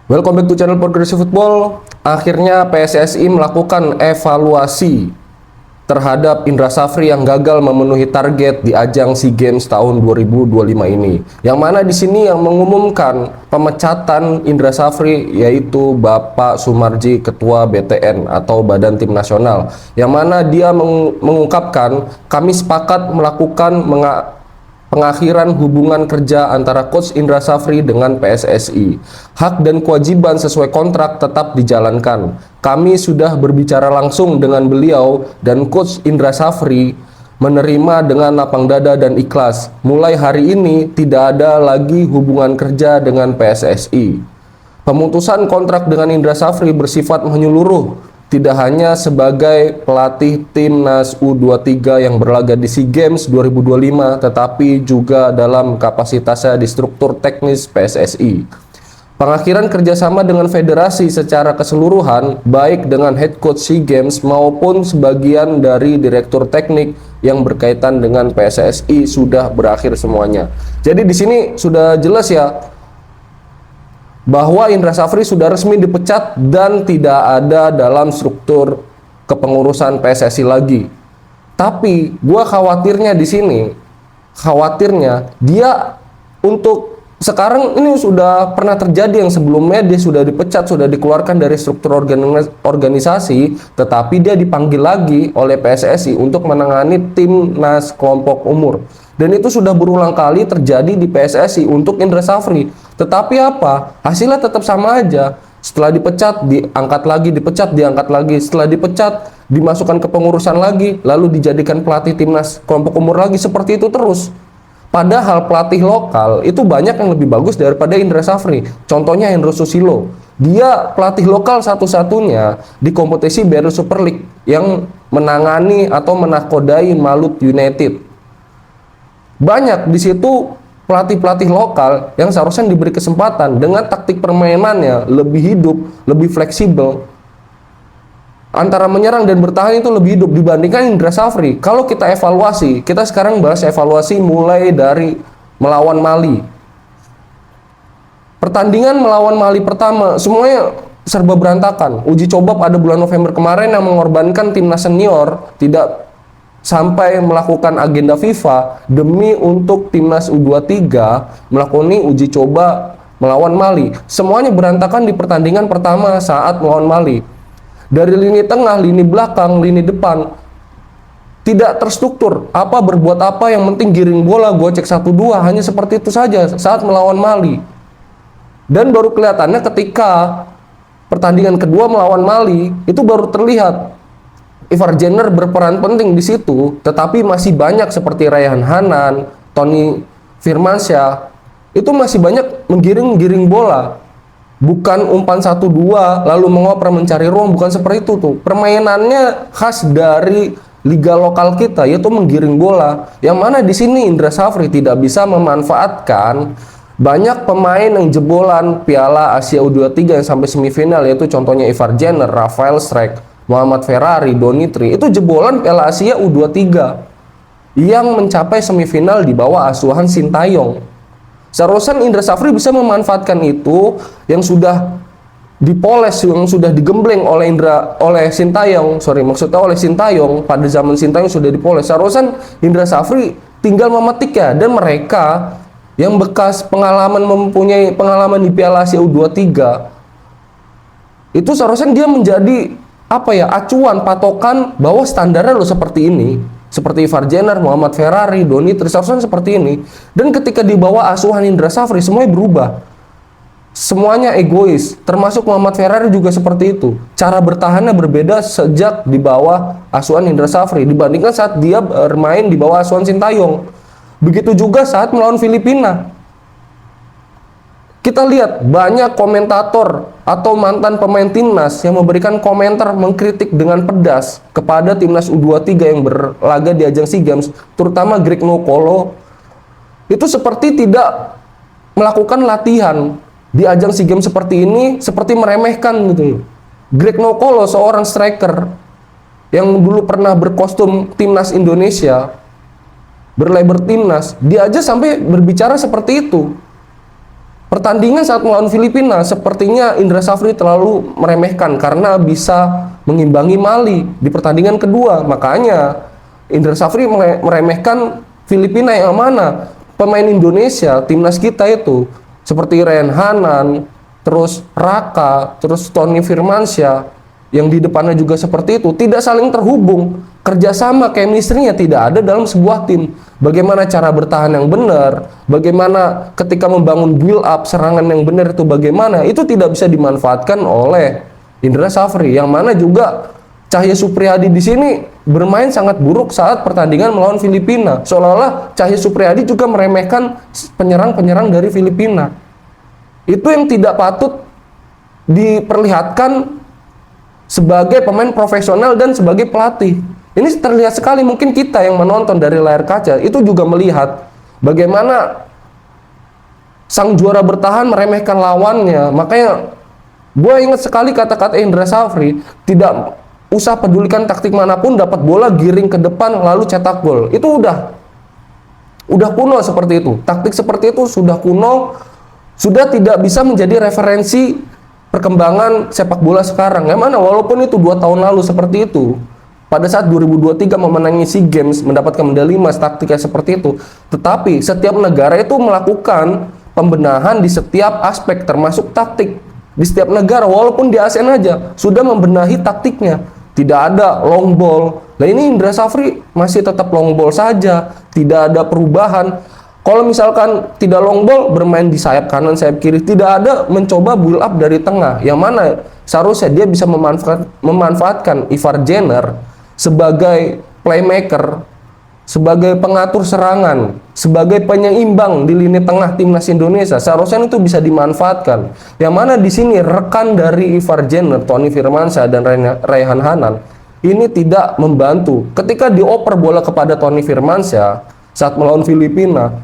Welcome back to channel Progressive Football. Akhirnya PSSI melakukan evaluasi terhadap Indra Safri yang gagal memenuhi target di ajang SEA Games tahun 2025 ini. Yang mana di sini yang mengumumkan pemecatan Indra Safri yaitu Bapak Sumarji, Ketua BTN atau Badan Tim Nasional. Yang mana dia mengungkapkan, kami sepakat melakukan pengakhiran hubungan kerja antara Coach Indra Safri dengan PSSI. Hak dan kewajiban sesuai kontrak tetap dijalankan. Kami sudah berbicara langsung dengan beliau dan Coach Indra Safri menerima dengan lapang dada dan ikhlas. Mulai hari ini tidak ada lagi hubungan kerja dengan PSSI. Pemutusan kontrak dengan Indra Safri bersifat menyeluruh, tidak hanya sebagai pelatih timnas U23 yang berlaga di SEA Games 2025, tetapi juga dalam kapasitasnya di struktur teknis PSSI. Pengakhiran kerjasama dengan federasi secara keseluruhan, baik dengan head coach SEA Games maupun sebagian dari direktur teknik yang berkaitan dengan PSSI sudah berakhir semuanya. Jadi di sini sudah jelas ya, bahwa Indra Safri sudah resmi dipecat dan tidak ada dalam struktur kepengurusan PSSI lagi. Tapi gua khawatirnya di sini, khawatirnya dia untuk sekarang ini sudah pernah terjadi yang sebelumnya dia sudah dipecat, sudah dikeluarkan dari struktur organisasi, tetapi dia dipanggil lagi oleh PSSI untuk menangani timnas kelompok umur. Dan itu sudah berulang kali terjadi di PSSI untuk Indra Safri. Tetapi apa? Hasilnya tetap sama aja. Setelah dipecat, diangkat lagi, dipecat, diangkat lagi. Setelah dipecat, dimasukkan ke pengurusan lagi, lalu dijadikan pelatih timnas kelompok umur lagi. Seperti itu terus. Padahal pelatih lokal itu banyak yang lebih bagus daripada Indra Safri. Contohnya Hendro Susilo. Dia pelatih lokal satu-satunya di kompetisi BRI Super League yang menangani atau menakodai Malut United. Banyak di situ pelatih-pelatih lokal yang seharusnya diberi kesempatan dengan taktik permainannya lebih hidup, lebih fleksibel. Antara menyerang dan bertahan itu lebih hidup dibandingkan Indra Safri. Kalau kita evaluasi, kita sekarang bahas evaluasi mulai dari melawan Mali. Pertandingan melawan Mali pertama, semuanya serba berantakan. Uji coba pada bulan November kemarin yang mengorbankan timnas senior tidak sampai melakukan agenda FIFA demi untuk timnas U23 melakukan uji coba melawan Mali. Semuanya berantakan di pertandingan pertama saat melawan Mali. Dari lini tengah, lini belakang, lini depan tidak terstruktur. Apa berbuat apa, yang penting giring bola, gocek 1-2, hanya seperti itu saja saat melawan Mali. Dan baru kelihatannya ketika pertandingan kedua melawan Mali, itu baru terlihat Ivar Jenner berperan penting di situ, tetapi masih banyak seperti Rayhan Hanan, Tony Firmansyah, itu masih banyak menggiring-giring bola. Bukan umpan 1-2 lalu mengoper mencari ruang, bukan seperti itu tuh. Permainannya khas dari liga lokal kita, yaitu menggiring bola. Yang mana di sini Indra Safri tidak bisa memanfaatkan banyak pemain yang jebolan Piala Asia U23 yang sampai semifinal, yaitu contohnya Ivar Jenner, Rafael Strijk, Muhammad Ferrari, Donitri. Itu jebolan Piala Asia U23 yang mencapai semifinal di bawah asuhan Sintayong. Seharusnya Indra Safri bisa memanfaatkan itu yang sudah dipoles, yang sudah digembleng oleh Sintayong, maksudnya oleh Sintayong. Pada zaman Sintayong sudah dipoles. Seharusnya Indra Safri tinggal memetik ya. Dan mereka yang bekas mempunyai pengalaman di Piala Asia U23 itu seharusnya dia menjadi acuan, patokan bahwa standarnya lo seperti ini. Seperti Ivar Jenner, Muhammad Ferrari, Donitri, seharusnya seperti ini. Dan ketika di bawah asuhan Indra Safri, semuanya berubah. Semuanya egois, termasuk Muhammad Ferrari juga seperti itu. Cara bertahannya berbeda sejak di bawah asuhan Indra Safri dibandingkan saat dia bermain di bawah asuhan Sintayong. Begitu juga saat melawan Filipina. Kita lihat banyak komentator atau mantan pemain timnas yang memberikan komentar mengkritik dengan pedas kepada timnas U23 yang berlaga di ajang SEA Games, terutama Greg Nokolo. Itu seperti tidak melakukan latihan di ajang SEA Games seperti ini, seperti meremehkan gitu. Greg Nokolo seorang striker yang dulu pernah berkostum timnas Indonesia, berlabel timnas, dia aja sampai berbicara seperti itu. Pertandingan saat melawan Filipina, sepertinya Indra Safri terlalu meremehkan karena bisa mengimbangi Mali di pertandingan kedua. Makanya Indra Safri meremehkan Filipina yang mana? Pemain Indonesia, timnas kita itu, seperti Ryan Hanan, terus Raka, terus Tony Firmansyah, yang di depannya juga seperti itu, tidak saling terhubung. Kerjasama, chemistry-nya tidak ada dalam sebuah tim. Bagaimana cara bertahan yang benar, bagaimana ketika membangun build up serangan yang benar itu bagaimana, itu tidak bisa dimanfaatkan oleh Indra Safri, yang mana juga Cahya Supriyadi di sini bermain sangat buruk saat pertandingan melawan Filipina. Seolah-olah Cahya Supriyadi juga meremehkan penyerang-penyerang dari Filipina. Itu yang tidak patut diperlihatkan sebagai pemain profesional dan sebagai pelatih. Ini terlihat sekali, mungkin kita yang menonton dari layar kaca itu juga melihat bagaimana sang juara bertahan meremehkan lawannya. Makanya gue ingat sekali kata-kata Indra Safri, tidak usah pedulikan taktik manapun, dapat bola giring ke depan lalu cetak gol. Itu udah kuno seperti itu. Taktik seperti itu sudah kuno, sudah tidak bisa menjadi referensi perkembangan sepak bola sekarang. Yang mana walaupun itu 2 tahun lalu seperti itu, pada saat 2023 memenangi SEA Games, mendapatkan medali emas, taktiknya seperti itu. Tetapi setiap negara itu melakukan pembenahan di setiap aspek, termasuk taktik. Di setiap negara, walaupun di ASEAN aja, sudah membenahi taktiknya. Tidak ada long ball. Nah ini Indra Safri masih tetap long ball saja, tidak ada perubahan. Kalau misalkan tidak long ball, bermain di sayap kanan, sayap kiri, tidak ada mencoba build up dari tengah. Yang mana seharusnya dia bisa memanfaatkan Ivar Jenner sebagai playmaker, sebagai pengatur serangan, sebagai penyeimbang di lini tengah timnas Indonesia. Seharusnya itu bisa dimanfaatkan. Yang mana di sini rekan dari Ivar Jenner, Tony Firmansyah dan Rayhan Hanan ini tidak membantu. Ketika dioper bola kepada Tony Firmansyah saat melawan Filipina,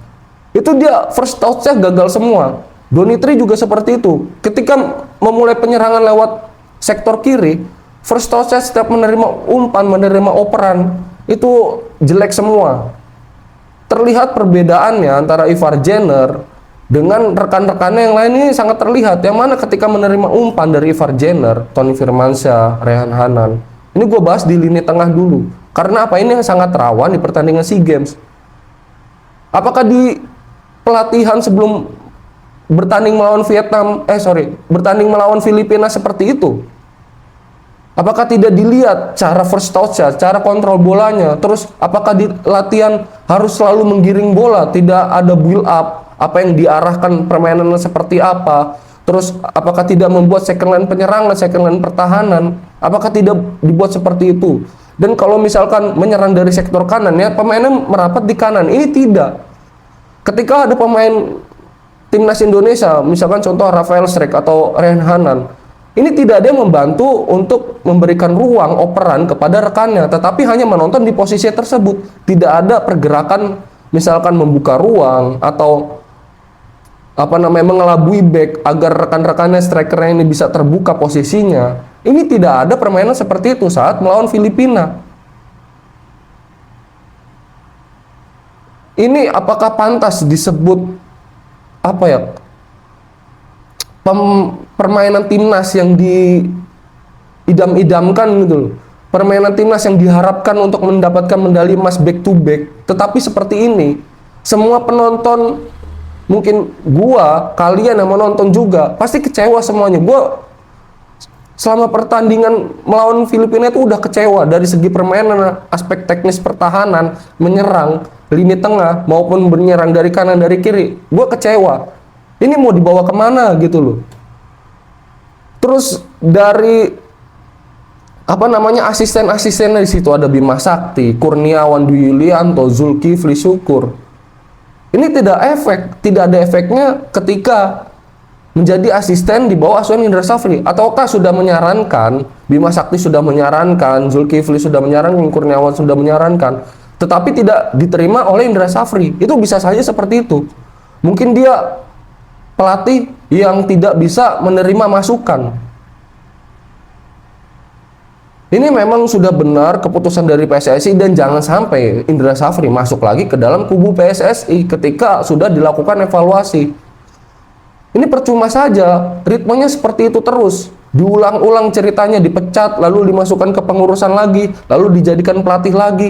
itu dia first touch-nya gagal semua. Donitri juga seperti itu. Ketika memulai penyerangan lewat sektor kiri, first touch-nya setiap menerima umpan, menerima operan, itu jelek semua. Terlihat perbedaannya antara Ivar Jenner dengan rekan-rekannya yang lain ini sangat terlihat. Yang mana ketika menerima umpan dari Ivar Jenner, Tony Firmansyah, Rayhan Hanan, ini gue bahas di lini tengah dulu. Karena apa? Ini yang sangat rawan di pertandingan SEA Games. Apakah di pelatihan sebelum bertanding melawan bertanding melawan Filipina seperti itu? Apakah tidak dilihat cara first touch-nya, cara kontrol bolanya? Terus apakah di latihan harus selalu menggiring bola, tidak ada build up, apa yang diarahkan permainannya seperti apa? Terus apakah tidak membuat second line penyerangan, second line pertahanan? Apakah tidak dibuat seperti itu? Dan kalau misalkan menyerang dari sektor kanan, ya pemainnya merapat di kanan. Ini tidak. Ketika ada pemain timnas Indonesia, misalkan contoh Rafael Strijk atau Ryan Hanan, ini tidak ada yang membantu untuk memberikan ruang operan kepada rekannya, tetapi hanya menonton di posisi tersebut. Tidak ada pergerakan, misalkan membuka ruang atau mengelabui back agar rekan-rekannya strikernya ini bisa terbuka posisinya. Ini tidak ada permainan seperti itu saat melawan Filipina. Ini apakah pantas disebut permainan timnas yang diidam-idamkan gitu loh. Permainan timnas yang diharapkan untuk mendapatkan medali emas back to back. Tetapi seperti ini, semua penonton, mungkin kalian yang menonton juga pasti kecewa semuanya. Selama pertandingan melawan Filipina itu udah kecewa dari segi permainan, aspek teknis pertahanan, menyerang, lini tengah maupun menyerang dari kanan dari kiri. Gue kecewa. Ini mau dibawa kemana gitu loh. Terus dari asisten-asisten di situ ada Bima Sakti, Kurniawan Dwi Yulianto, Zulkifli Syukur. Ini tidak ada efeknya ketika menjadi asisten di bawah asuhan Indra Safri. Ataukah sudah menyarankan, Bima Sakti sudah menyarankan, Zulkifli sudah menyarankan, Kurniawan sudah menyarankan, tetapi tidak diterima oleh Indra Safri. Itu bisa saja seperti itu. Mungkin dia pelatih yang tidak bisa menerima masukan. Ini memang sudah benar keputusan dari PSSI, dan jangan sampai Indra Safri masuk lagi ke dalam kubu PSSI ketika sudah dilakukan evaluasi. Ini percuma saja, ritmenya seperti itu terus. Diulang-ulang ceritanya, dipecat, lalu dimasukkan ke pengurusan lagi, lalu dijadikan pelatih lagi.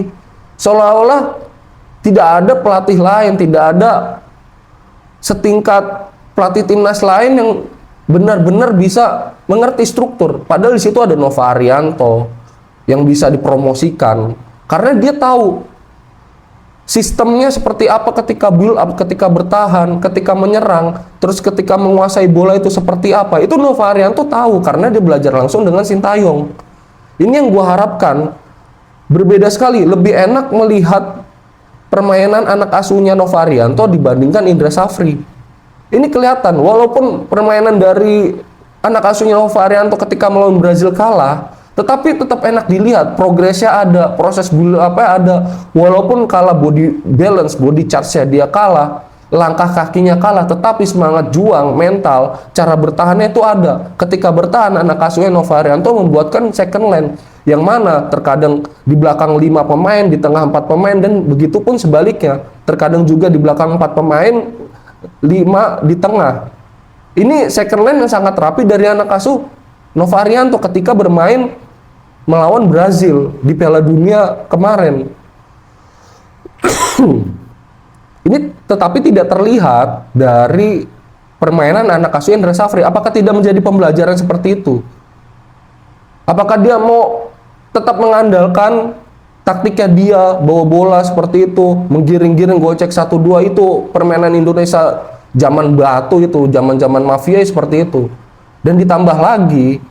Seolah-olah tidak ada pelatih lain, tidak ada setingkat pelatih timnas lain yang benar-benar bisa mengerti struktur. Padahal di situ ada Nova Arianto yang bisa dipromosikan karena dia tahu sistemnya seperti apa ketika build up, ketika bertahan, ketika menyerang, terus ketika menguasai bola itu seperti apa. Itu Nova Arianto tahu karena dia belajar langsung dengan Sintayong. Ini yang gua harapkan. Berbeda sekali, lebih enak melihat permainan anak asuhnya Nova Arianto dibandingkan Indra Safri. Ini kelihatan, walaupun permainan dari anak asuhnya Nova Arianto ketika melawan Brazil kalah, tetapi tetap enak dilihat, progresnya ada, proses build up-nya ada. Walaupun kalah body balance, body charge-nya dia kalah, langkah kakinya kalah, tetapi semangat juang, mental, cara bertahannya itu ada. Ketika bertahan, anak asuhnya Nova Arianto membuatkan second line, yang mana terkadang di belakang 5 pemain, di tengah 4 pemain, dan begitu pun sebaliknya. Terkadang juga di belakang 4 pemain, 5 di tengah. Ini second line yang sangat rapi dari anak asuh Nova Arianto ketika bermain melawan Brazil di Piala Dunia kemarin. Ini tetapi tidak terlihat dari permainan anak asuh Indra Safri. Apakah tidak menjadi pembelajaran seperti itu? Apakah dia mau tetap mengandalkan taktiknya dia, bawa bola seperti itu, menggiring-giring gocek 1-2 itu permainan Indonesia zaman batu itu, zaman-zaman mafia seperti itu. Dan ditambah lagi,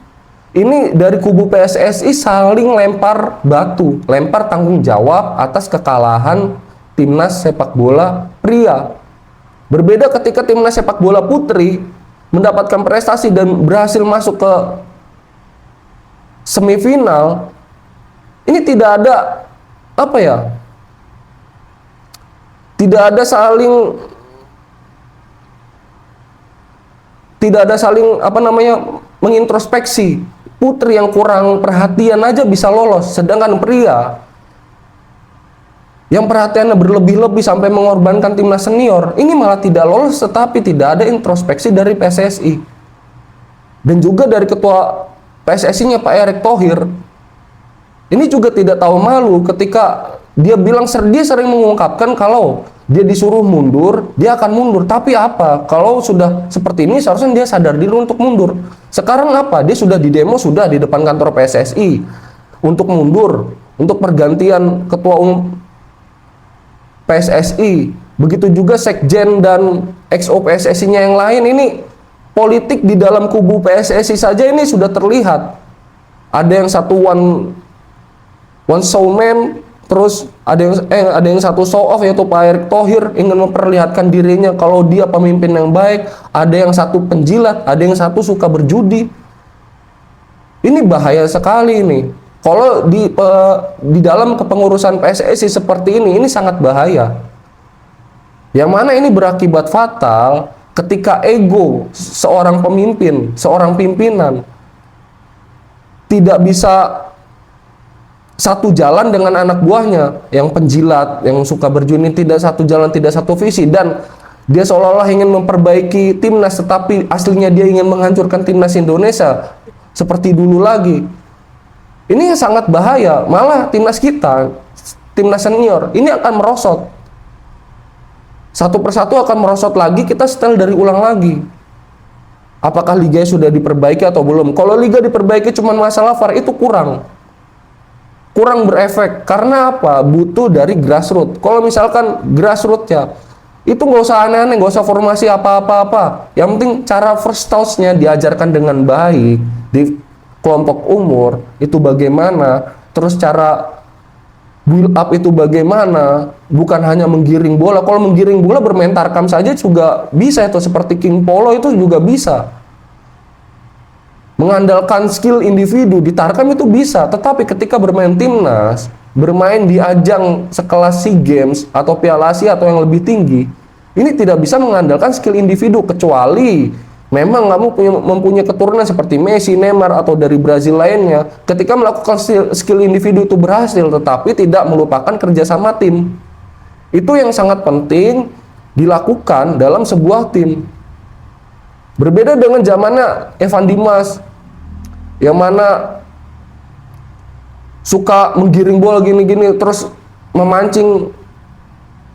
ini dari kubu PSSI saling lempar batu, lempar tanggung jawab atas kekalahan timnas sepak bola pria. Berbeda ketika timnas sepak bola putri mendapatkan prestasi dan berhasil masuk ke semifinal. Ini tidak ada apa ya? Tidak ada saling mengintrospeksi. Putri yang kurang perhatian aja bisa lolos, sedangkan pria yang perhatiannya berlebih-lebih sampai mengorbankan timnas senior ini malah tidak lolos, tetapi tidak ada introspeksi dari PSSI dan juga dari ketua PSSI-nya Pak Erick Thohir. Ini juga tidak tahu malu ketika dia bilang, dia sering mengungkapkan kalau dia disuruh mundur, dia akan mundur. Tapi apa? Kalau sudah seperti ini seharusnya dia sadar diri untuk mundur. Sekarang apa? Dia sudah di demo, sudah di depan kantor PSSI untuk mundur, untuk pergantian ketua umum PSSI. Begitu juga sekjen dan XO PSSI-nya yang lain. Ini politik di dalam kubu PSSI saja ini sudah terlihat. Ada yang satu one showman, terus ada yang satu show off, yaitu Pak Erick Thohir ingin memperlihatkan dirinya kalau dia pemimpin yang baik. Ada yang satu penjilat, ada yang satu suka berjudi. Ini bahaya sekali ini. Kalau di dalam kepengurusan PSSI seperti ini sangat bahaya. Yang mana ini berakibat fatal ketika ego seorang pemimpin, seorang pimpinan tidak bisa satu jalan dengan anak buahnya yang penjilat, yang suka berjudi, tidak satu jalan, tidak satu visi, dan dia seolah-olah ingin memperbaiki timnas, tetapi aslinya dia ingin menghancurkan timnas Indonesia seperti dulu lagi. Ini sangat bahaya. Malah timnas kita, timnas senior, ini akan merosot. Satu persatu akan merosot lagi, kita setel dari ulang lagi. Apakah liga sudah diperbaiki atau belum? Kalau liga diperbaiki cuma masalah VAR, itu kurang berefek. Karena apa? Butuh dari grassroots. Kalau misalkan grassroots-nya itu nggak usah aneh-aneh, nggak usah formasi apa-apa. Yang penting cara first touch-nya diajarkan dengan baik di kelompok umur itu bagaimana, terus cara build up itu bagaimana, bukan hanya menggiring bola. Kalau menggiring bola bermain tarkam saja juga bisa, itu seperti King Polo itu juga bisa. Mengandalkan skill individu di tarkam itu bisa, tetapi ketika bermain timnas, bermain di ajang sekelas SEA Games atau Piala Asia atau yang lebih tinggi, ini tidak bisa mengandalkan skill individu, kecuali memang kamu mempunyai keturunan seperti Messi, Neymar, atau dari Brazil lainnya. Ketika melakukan skill individu itu berhasil, tetapi tidak melupakan kerjasama tim. Itu yang sangat penting dilakukan dalam sebuah tim. Berbeda dengan zamannya Evan Dimas yang mana suka menggiring bola gini-gini terus memancing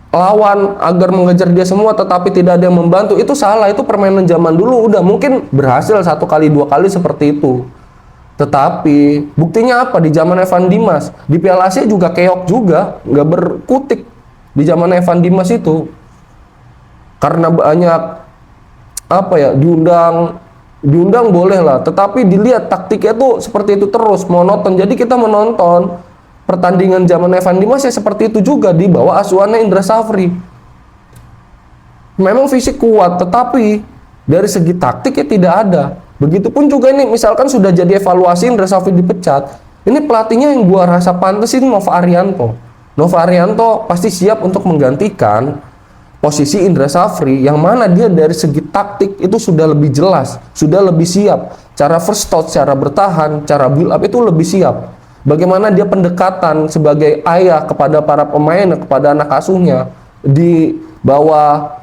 lawan agar mengejar dia semua tetapi tidak ada yang membantu. Itu salah, itu permainan zaman dulu. Udah mungkin berhasil 1 kali 2 kali seperti itu, tetapi buktinya apa di zaman Evan Dimas? Di Piala Asia juga keok juga, nggak berkutik di zaman Evan Dimas itu, karena banyak apa ya, diundang boleh lah, tetapi dilihat taktiknya tuh seperti itu terus, monoton. Jadi kita menonton pertandingan zaman Evan Dimas ya seperti itu juga, di bawah asuhannya Indra Safri. Memang fisik kuat, tetapi dari segi taktik ya tidak ada. Begitupun juga ini, misalkan sudah jadi evaluasi Indra Safri dipecat, ini pelatihnya yang gua rasa pantas ini Nova Arianto. Nova Arianto pasti siap untuk menggantikan posisi Indra Safri, yang mana dia dari segi taktik itu sudah lebih jelas, sudah lebih siap. Cara first touch, cara bertahan, cara build up itu lebih siap. Bagaimana dia pendekatan sebagai ayah kepada para pemain, kepada anak asuhnya di bawah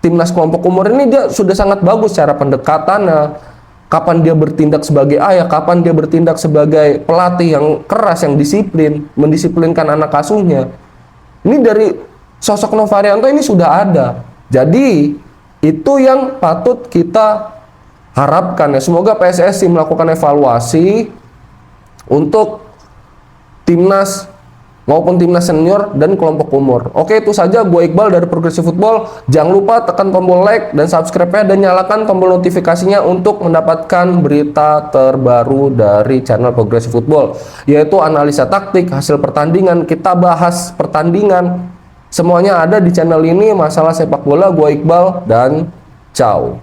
timnas kelompok umur ini, dia sudah sangat bagus cara pendekatannya. Kapan dia bertindak sebagai ayah, kapan dia bertindak sebagai pelatih yang keras, yang disiplin, mendisiplinkan anak asuhnya. Ini dari sosok Nova Arianto ini sudah ada. Jadi itu yang patut kita harapkan ya. Semoga PSSI melakukan evaluasi untuk timnas maupun timnas senior dan kelompok umur. Oke, itu saja. Gue Iqbal dari Progresif Football. Jangan lupa tekan tombol like dan subscribe-nya dan nyalakan tombol notifikasinya untuk mendapatkan berita terbaru dari channel Progresif Football, yaitu analisa taktik, hasil pertandingan, kita bahas pertandingan. Semuanya ada di channel ini. Masalah sepak bola, gue Iqbal dan ciao.